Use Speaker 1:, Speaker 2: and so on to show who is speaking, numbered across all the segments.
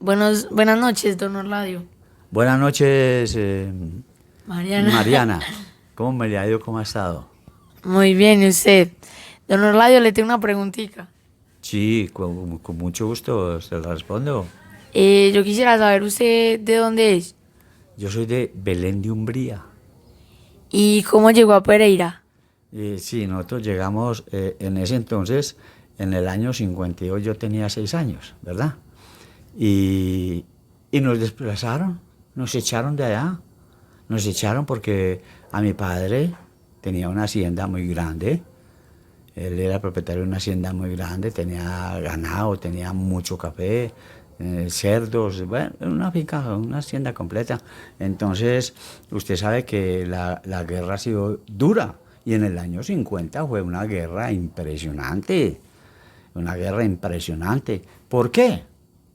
Speaker 1: Buenas noches, don Orladio.
Speaker 2: Buenas noches,
Speaker 1: Mariana.
Speaker 2: Mariana. ¿Cómo me le ha ido? ¿Cómo ha estado?
Speaker 1: Muy bien, ¿y usted? Don Orladio, le tengo una preguntita.
Speaker 2: Sí, con mucho gusto se la respondo.
Speaker 1: Yo quisiera saber usted de dónde es
Speaker 2: Yo soy de Belén de Umbría.
Speaker 1: y cómo llegó a Pereira.
Speaker 2: Sí, nosotros llegamos en ese entonces, en el año 52, yo tenía 6 años, ¿verdad? Y, y nos desplazaron, nos echaron de allá. Nos echaron porque a mi padre tenía una hacienda muy grande. Él era propietario de una hacienda muy grande, tenía ganado, tenía mucho café, cerdos, bueno, una finca, una hacienda completa. Entonces, usted sabe que la guerra ha sido dura y en el año 50 fue una guerra impresionante, una guerra impresionante. ¿Por qué?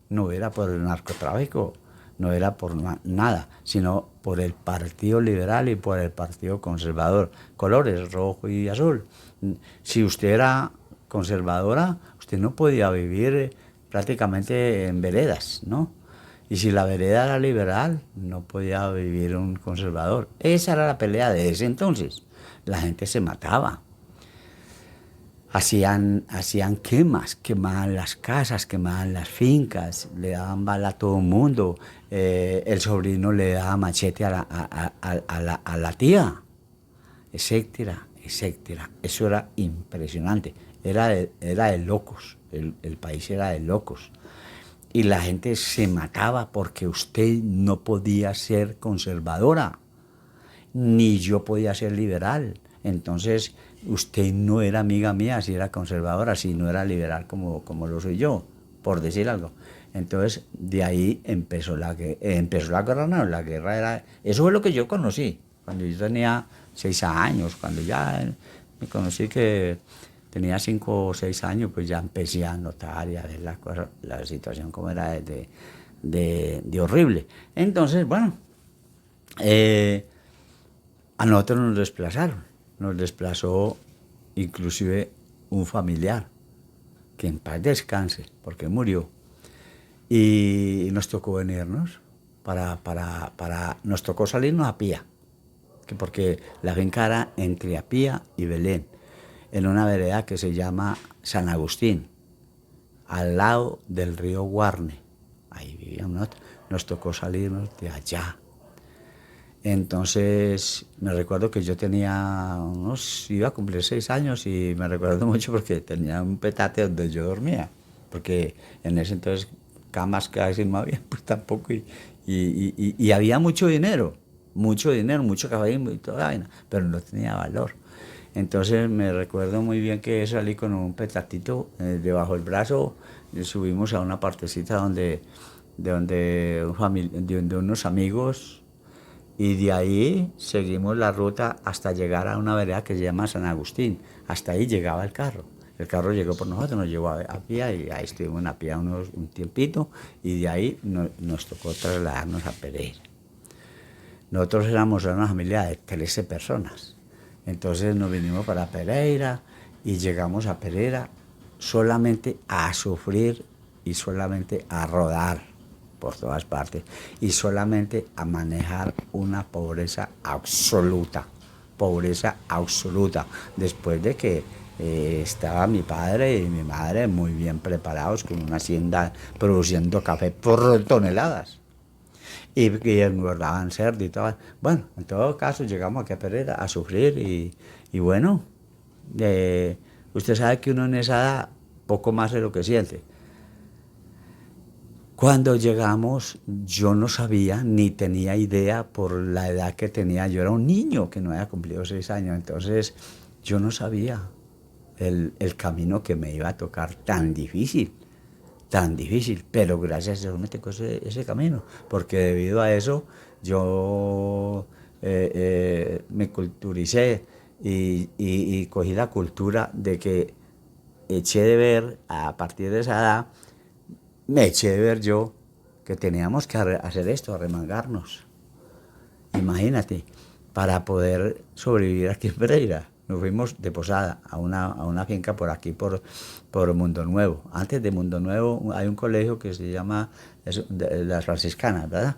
Speaker 2: No era por el narcotráfico, no era por nada, sino por el Partido Liberal y por el Partido Conservador, colores rojo y azul. Si usted era conservadora, usted no podía vivir prácticamente en veredas, ¿no? Y si la vereda era liberal, no podía vivir un conservador. Esa era la pelea de ese entonces. La gente se mataba. Hacían quemas, quemaban las casas, quemaban las fincas, le daban bala a todo el mundo. El sobrino le daba machete a la tía, etcétera, etcétera. Eso era impresionante. Era de locos. El país era de locos. Y la gente se mataba porque usted no podía ser conservadora, ni yo podía ser liberal. Entonces, usted no era amiga mía si era conservadora, si no era liberal como lo soy yo, por decir algo. Entonces, de ahí empezó la guerra, no, la guerra era... Eso fue lo que yo conocí, cuando yo tenía 6 años, cuando ya me conocí que tenía 5 o 6 años, pues ya empecé a notar y a ver la situación como era de horrible. Entonces, bueno, a nosotros nos desplazaron, nos desplazó inclusive un familiar, que en paz descanse, porque murió, y nos tocó venirnos, nos tocó salirnos a pie, porque la finca era entre Apía y Belén, en una vereda que se llama San Agustín, al lado del río Guarne. Ahí vivíamos nosotros, nos tocó salirnos de allá. Entonces me recuerdo que yo iba a cumplir 6 años y me recuerdo mucho porque tenía un petate donde yo dormía, porque en ese entonces camas que a veces no había, pues tampoco, y había mucho dinero, mucho café y toda la vaina, pero no tenía valor. Entonces me recuerdo muy bien que salí con un petatito debajo del brazo, y subimos a una partecita de unos amigos, y de ahí seguimos la ruta hasta llegar a una vereda que se llama San Agustín. Hasta ahí llegaba el carro. El carro llegó por nosotros, nos llevó a pie y ahí estuvimos a pie un tiempito y de ahí nos tocó trasladarnos a Pereira. Nosotros éramos una familia de 13 personas. Entonces nos vinimos para Pereira y llegamos a Pereira solamente a sufrir y solamente a rodar por todas partes y solamente a manejar una pobreza absoluta, después de que estaba mi padre y mi madre muy bien preparados con una hacienda produciendo café por toneladas y engordaban cerdo y todo. Bueno, en todo caso llegamos aquí a Pereira a sufrir y bueno, usted sabe que uno en esa edad poco más de lo que siente. Cuando llegamos yo no sabía ni tenía idea por la edad que tenía. Yo era un niño que no había cumplido 6 años, entonces yo no sabía el camino que me iba a tocar tan difícil, pero gracias a Dios me tocó ese camino, porque debido a eso yo me culturicé y cogí la cultura de que eché de ver a partir de esa edad me eché de ver yo que teníamos que hacer esto, arremangarnos. Imagínate, para poder sobrevivir aquí en Pereira. nos fuimos de posada a una finca por aquí, por Mundo Nuevo. Antes de Mundo Nuevo hay un colegio que se llama Las Franciscanas, ¿verdad?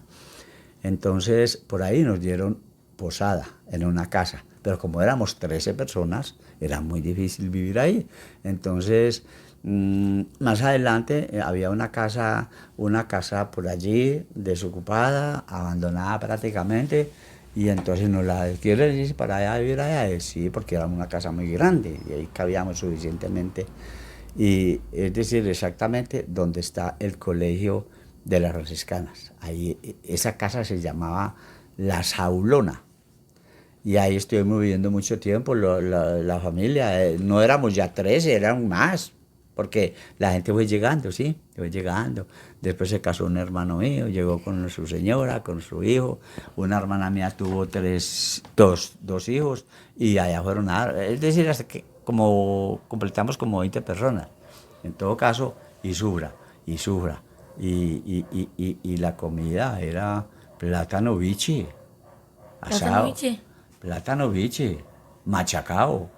Speaker 2: Entonces, por ahí nos dieron posada en una casa. Pero como éramos 13 personas, era muy difícil vivir ahí. Entonces, más adelante había una casa por allí, desocupada, abandonada prácticamente. Y entonces nos la quieren ir para allá a vivir allá. Sí, porque era una casa muy grande y ahí cabíamos suficientemente. Y es decir, exactamente donde está el colegio de las franciscanas. Ahí, esa casa se llamaba La Saulona. Y ahí estuvimos viviendo mucho tiempo, la familia. No éramos ya 13, eran más. Porque la gente fue llegando, sí, fue llegando. Después se casó un hermano mío, llegó con su señora, con su hijo. Una hermana mía tuvo dos hijos y allá fueron es decir, hasta que como completamos como 20 personas. En todo caso, y sufra, y sufra. Y la comida era plátano bichi,
Speaker 1: ¿Plátano
Speaker 2: asado,
Speaker 1: biche?
Speaker 2: plátano bichi, machacao.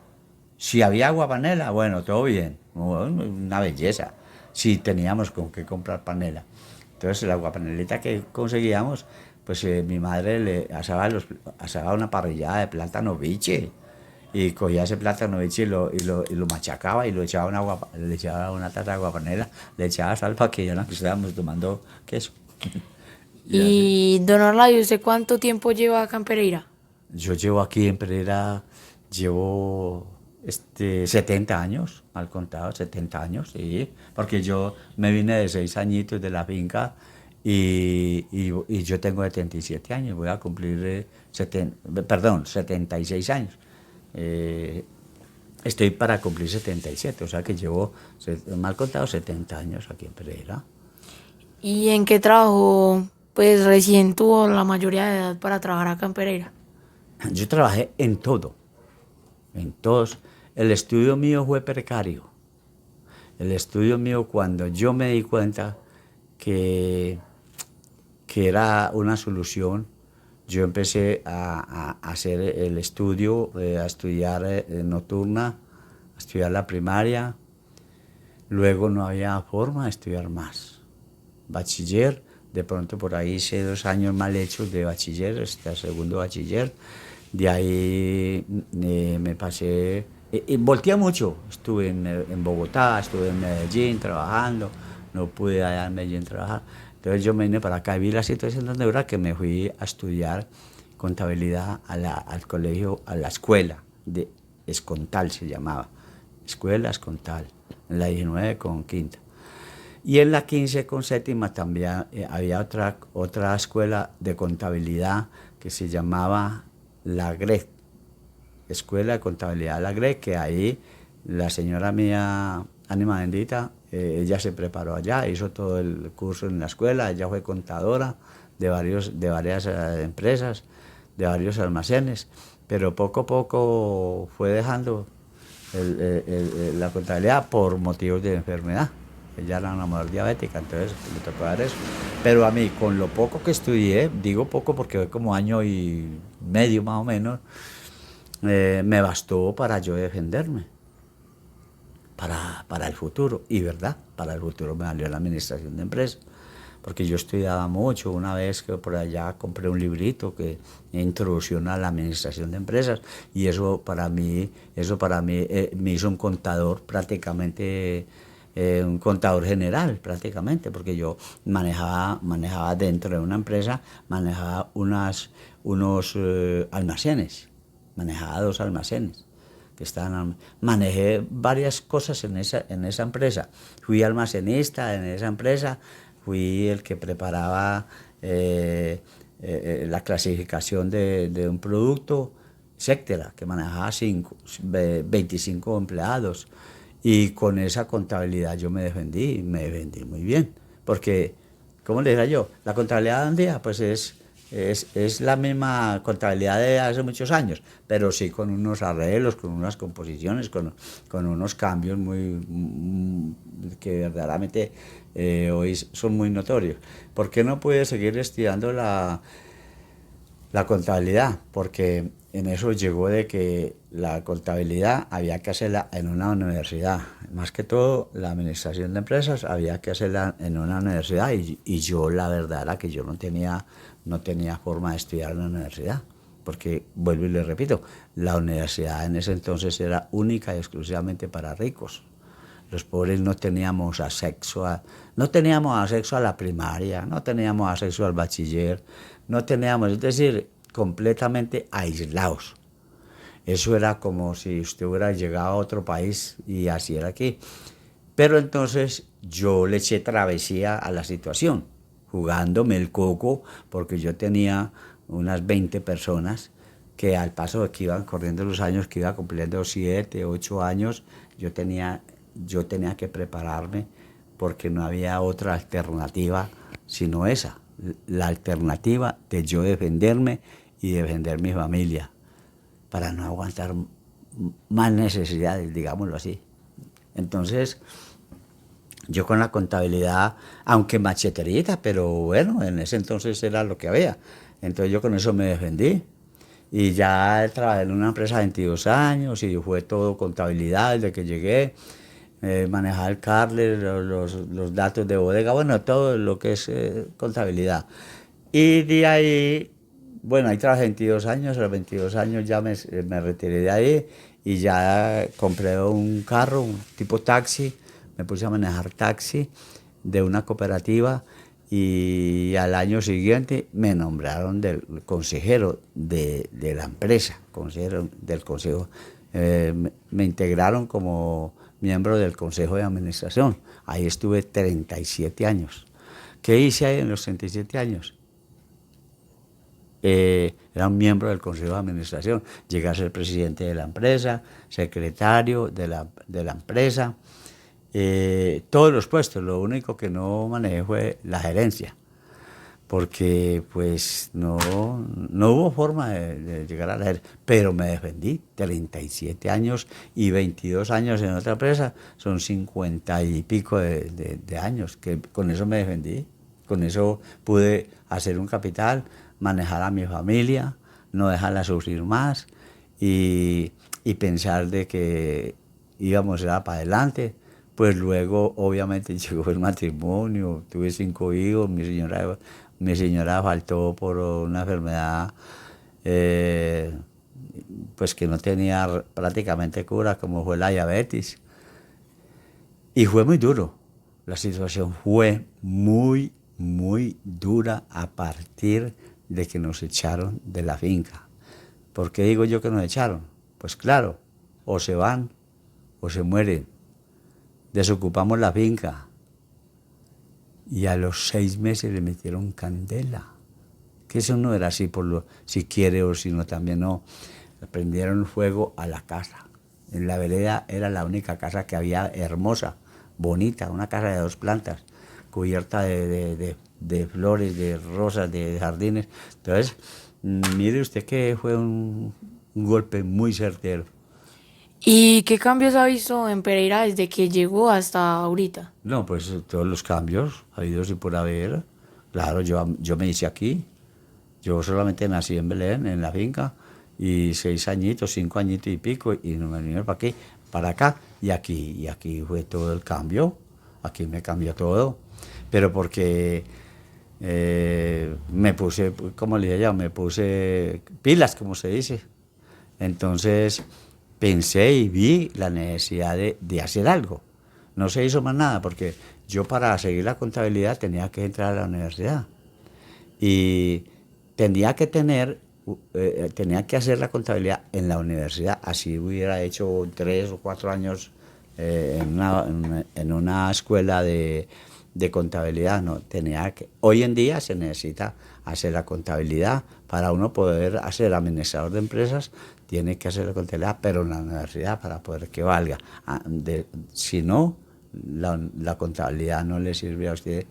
Speaker 2: Si había agua panela, bueno, todo bien, una belleza. Si teníamos con qué comprar panela. Entonces, la aguapanelita que conseguíamos, pues mi madre le asaba una parrillada de plátano biche. Y cogía ese plátano biche y lo machacaba y lo echaba le echaba una taza de aguapanela, le echaba sal para que ya no estábamos tomando queso. Y así.
Speaker 1: Y don Orlando, ¿usted cuánto tiempo lleva acá en Pereira?
Speaker 2: Yo llevo aquí en Pereira, llevo 70 años, mal contado, 70 años, sí, porque yo me vine de 6 añitos de la finca y yo tengo 77 años, voy a cumplir 76 años. Eh, Estoy para cumplir 77, o sea que llevo, mal contado, 70 años aquí en Pereira.
Speaker 1: ¿Y en qué trabajo, pues recién tuvo la mayoría de edad para trabajar acá en Pereira?
Speaker 2: Yo trabajé en todo, en todos. El estudio mío fue precario. El estudio mío, cuando yo me di cuenta que, que era una solución, yo empecé a hacer el estudio, a estudiar nocturna, a estudiar la primaria. Luego no había forma de estudiar más. Bachiller, de pronto por ahí hice 2 años mal hechos de bachiller, hasta segundo bachiller. De ahí me pasé, y volteé mucho. Estuve en Bogotá, estuve en Medellín trabajando, no pude allá en Medellín trabajar. Entonces yo me vine para acá y vi la situación donde era que me fui a estudiar contabilidad al colegio, a la escuela de Escontal se llamaba, Escuela Escontal, en la 19 con quinta. Y en la 15 con séptima también había otra escuela de contabilidad que se llamaba la GREC, Escuela de Contabilidad de la GREC, que ahí la señora mía, ánima bendita, ella se preparó allá, hizo todo el curso en la escuela, ella fue contadora de varias empresas, de varios almacenes, pero poco a poco fue dejando la contabilidad por motivos de enfermedad. Ella era una mujer diabética, entonces me tocó dar eso. Pero a mí, con lo poco que estudié, digo poco porque fue como año y medio más o menos, me bastó para yo defenderme, para el futuro. Y verdad, para el futuro me valió la administración de empresas, porque yo estudiaba mucho. Una vez que por allá compré un librito que introducción a la administración de empresas, y eso para mí me hizo un contador prácticamente, un contador general prácticamente, porque yo manejaba dentro de una empresa, manejaba unos almacenes, manejaba 2 almacenes que estaban, manejé varias cosas en esa empresa. Fui almacenista en esa empresa, fui el que preparaba la clasificación de un producto, etcétera, que manejaba 25 empleados. Y con esa contabilidad yo me defendí muy bien. Porque, ¿cómo le diría yo? La contabilidad de un día, pues es la misma contabilidad de hace muchos años, pero sí con unos arreglos, con unas composiciones, con unos cambios que verdaderamente hoy son muy notorios. ¿Por qué no puede seguir estudiando La contabilidad, porque en eso llegó de que la contabilidad había que hacerla en una universidad. Más que todo, la administración de empresas había que hacerla en una universidad y yo la verdad era que yo no tenía forma de estudiar en la universidad. Porque, vuelvo y le repito, la universidad en ese entonces era única y exclusivamente para ricos. Los pobres no teníamos acceso a la primaria, no teníamos acceso al bachiller, no teníamos, es decir, completamente aislados. Eso era como si usted hubiera llegado a otro país y así era aquí. Pero entonces yo le eché travesía a la situación, jugándome el coco, porque yo tenía unas 20 personas que al paso de que iban corriendo los años, que iba cumpliendo 7, 8 años, yo tenía que prepararme porque no había otra alternativa sino esa, la alternativa de yo defenderme y defender mi familia, para no aguantar más necesidades, digámoslo así. Entonces, yo con la contabilidad, aunque macheterita, pero bueno, en ese entonces era lo que había. Entonces yo con eso me defendí. Y ya trabajé en una empresa 22 años y fue todo contabilidad desde que llegué. Manejaba el Carler, los datos de bodega, bueno, todo lo que es contabilidad. Y de ahí, bueno, ahí trabajé 22 años, a los 22 años ya me retiré de ahí y ya compré un carro, un tipo taxi, me puse a manejar taxi de una cooperativa y al año siguiente me nombraron del consejero de la empresa, consejero del consejo. Me integraron como miembro del consejo de administración. Ahí estuve 37 años. ¿Qué hice ahí en los 37 años? Era un miembro del consejo de administración. Llegué a ser presidente de la empresa, secretario de la empresa, todos los puestos. Lo único que no manejé fue la gerencia, porque pues no hubo forma de llegar a la gerencia, pero me defendí. 37 años y 22 años en otra empresa, son 50 y pico de años, que con eso me defendí, con eso pude hacer un capital, manejar a mi familia, no dejarla sufrir más y pensar de que íbamos a ir para adelante. Pues luego obviamente llegó el matrimonio, tuve 5 hijos, mi señora faltó por una enfermedad pues que no tenía prácticamente cura, como fue la diabetes. Y fue muy duro, la situación fue muy, muy dura a partir de que nos echaron de la finca. ¿Por qué digo yo que nos echaron? Pues claro, o se van o se mueren. Desocupamos la finca y a los 6 meses le metieron candela. Que eso no era así si quiere o si no también no. Le prendieron fuego a la casa. En la vereda era la única casa que había hermosa, bonita, una casa de 2 plantas, cubierta de flores, de rosas, de jardines. Entonces, mire usted que fue un golpe muy certero.
Speaker 1: ¿Y qué cambios ha visto en Pereira desde que llegó hasta ahorita?
Speaker 2: No, pues todos los cambios habidos y por haber. Claro, yo me hice aquí. Yo solamente nací en Belén, en la finca, y 6 añitos, 5 añitos y pico, y no me vine para aquí, para acá, y aquí fue todo el cambio. Aquí me cambió todo. Pero porque me puse, como le dije ya, me puse pilas, como se dice. Entonces pensé y vi la necesidad de hacer algo. No se hizo más nada porque yo para seguir la contabilidad tenía que entrar a la universidad y tenía tenía que hacer la contabilidad en la universidad, así hubiera hecho 3 o 4 años en una escuela de contabilidad. No, hoy en día se necesita hacer la contabilidad. Para uno poder ser administrador de empresas, tiene que hacer la contabilidad, pero en la universidad para poder que valga. Si no, la contabilidad no le sirve a usted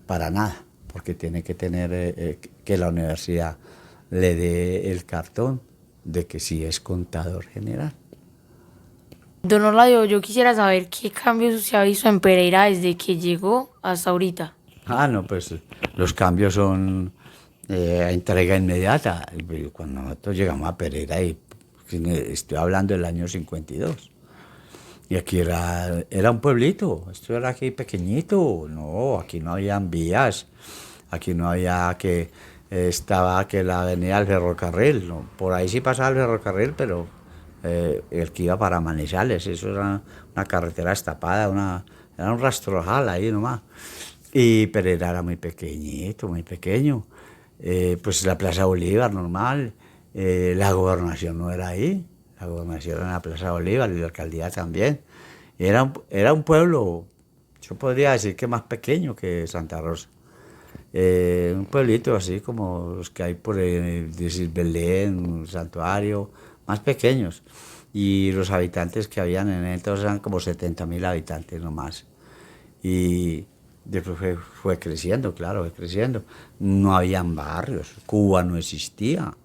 Speaker 2: para nada, porque tiene que tener que la universidad le dé el cartón de que sí es contador general.
Speaker 1: Don Orlando, yo quisiera saber qué cambios se ha visto en Pereira desde que llegó hasta ahorita.
Speaker 2: No, pues los cambios son entrega inmediata. Cuando nosotros llegamos a Pereira, y estoy hablando del año 52, y aquí era un pueblito, esto era aquí pequeñito, no, aquí no habían vías, aquí no había que, estaba que la avenida del ferrocarril, no, por ahí sí pasaba el ferrocarril, pero el que iba para Manizales, eso era una carretera destapada, era un rastrojal ahí nomás. Y Pereira era muy pequeñito, muy pequeño. Pues la Plaza Bolívar normal, la gobernación no era ahí, la gobernación era en la Plaza Bolívar y la alcaldía también. Era un pueblo, yo podría decir que más pequeño que Santa Rosa. Un pueblito así como los que hay por decir Belén, un santuario, más pequeños. Y los habitantes que habían en él, entonces eran como 70.000 habitantes nomás. Y después fue creciendo, claro, fue creciendo. No habían barrios, Cuba no existía,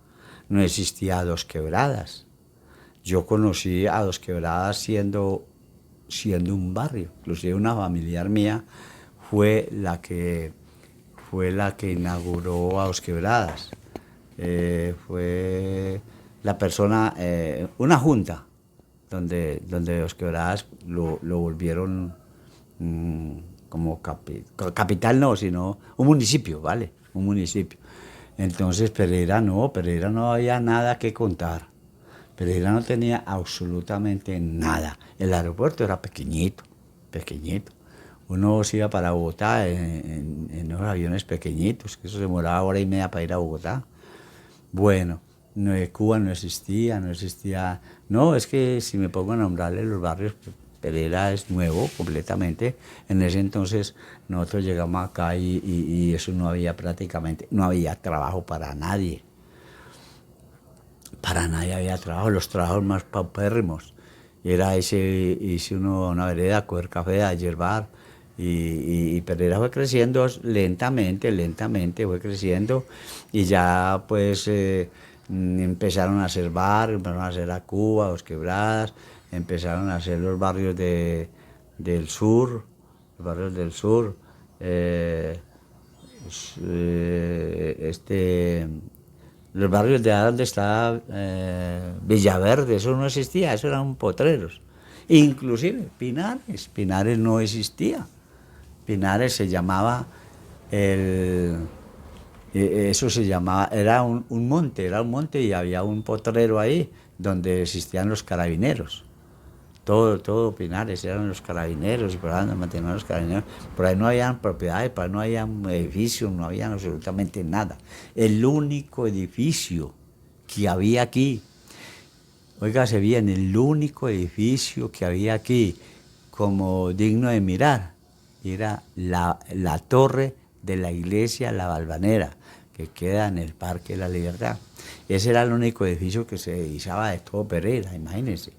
Speaker 2: no existía Dos Quebradas. Yo conocí a Dos Quebradas siendo un barrio. Inclusive una familiar mía fue la que, fue la que inauguró a Dos Quebradas. Fue la persona, una junta, donde Dos Quebradas lo volvieron como capital, no, sino un municipio, ¿vale? Un municipio. Entonces Pereira no había nada que contar. Pereira no tenía absolutamente nada. El aeropuerto era pequeñito, pequeñito. Uno se iba para Bogotá en unos aviones pequeñitos, que eso se demoraba hora y media para ir a Bogotá. Bueno, no, Cuba no existía, no existía. No, es que si me pongo a nombrarle los barrios, Pereira es nuevo completamente. En ese entonces nosotros llegamos acá y eso no había prácticamente, no había trabajo para nadie. Para nadie había trabajo, los trabajos más paupérrimos. Era hice una vereda, coger café, a yerbar. Y Pereira fue creciendo lentamente fue creciendo. Y ya pues empezaron a hacer barrios, empezaron a hacer a Cuba, Dos Quebradas, empezaron a hacer los barrios del sur, los barrios del sur. Los barrios de donde está Villaverde, eso no existía, eso eran potreros. Inclusive Pinares no existía. Pinares se llamaba, eso se llamaba, era un monte y había un potrero ahí donde existían los carabineros. Todo Pinares eran los carabineros, y por ahí mantenían los carabineros. Por ahí no habían propiedades, por ahí no habían edificios, no había absolutamente nada. El único edificio que había aquí, óigase bien, el único edificio que había aquí como digno de mirar era la torre de la iglesia La Valvanera, que queda en el Parque de la Libertad. Ese era el único edificio que se divisaba de todo Pereira, imagínense.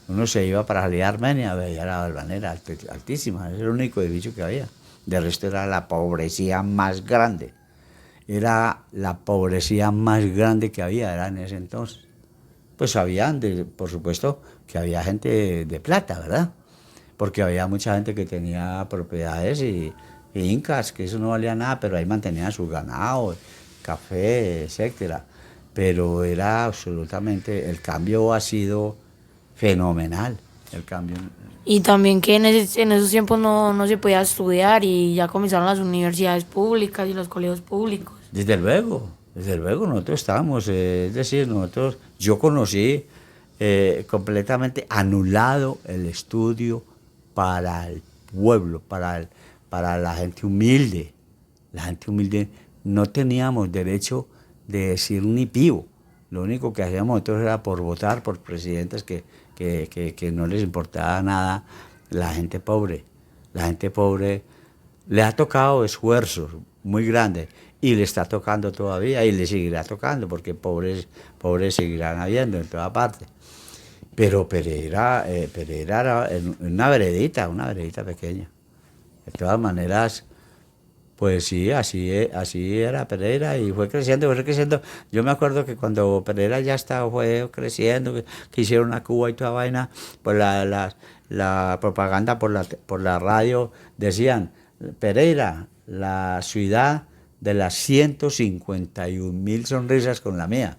Speaker 2: Uno se iba para salir a Armenia, veía la Valvanera altísima, era el único edificio que había. De resto era la pobrecía más grande. Era la pobrecía más grande que había, era en ese entonces. Pues sabían, por supuesto, que había gente de plata, ¿verdad? Porque había mucha gente que tenía propiedades y incas, que eso no valía nada, pero ahí mantenían su ganado, café, etcétera. Pero era absolutamente, el cambio ha sido fenomenal, el cambio.
Speaker 1: Y también que en esos tiempos no se podía estudiar y ya comenzaron las universidades públicas y los colegios públicos.
Speaker 2: Desde luego, nosotros estábamos, es decir, yo conocí completamente anulado el estudio para el pueblo, para la gente humilde. La gente humilde no teníamos derecho de decir ni pío. Lo único que hacíamos nosotros era por votar por presidentes que no les importaba nada la gente pobre. La gente pobre le ha tocado esfuerzos muy grandes y le está tocando todavía y le seguirá tocando porque pobres seguirán habiendo en toda parte. Pero Pereira era una veredita pequeña. De todas maneras, pues sí, así era Pereira y fue creciendo. Yo me acuerdo que cuando Pereira ya fue creciendo, que hicieron a Cuba y toda vaina, pues la propaganda por la radio decían, Pereira, la ciudad de las 151.000 sonrisas con la mía.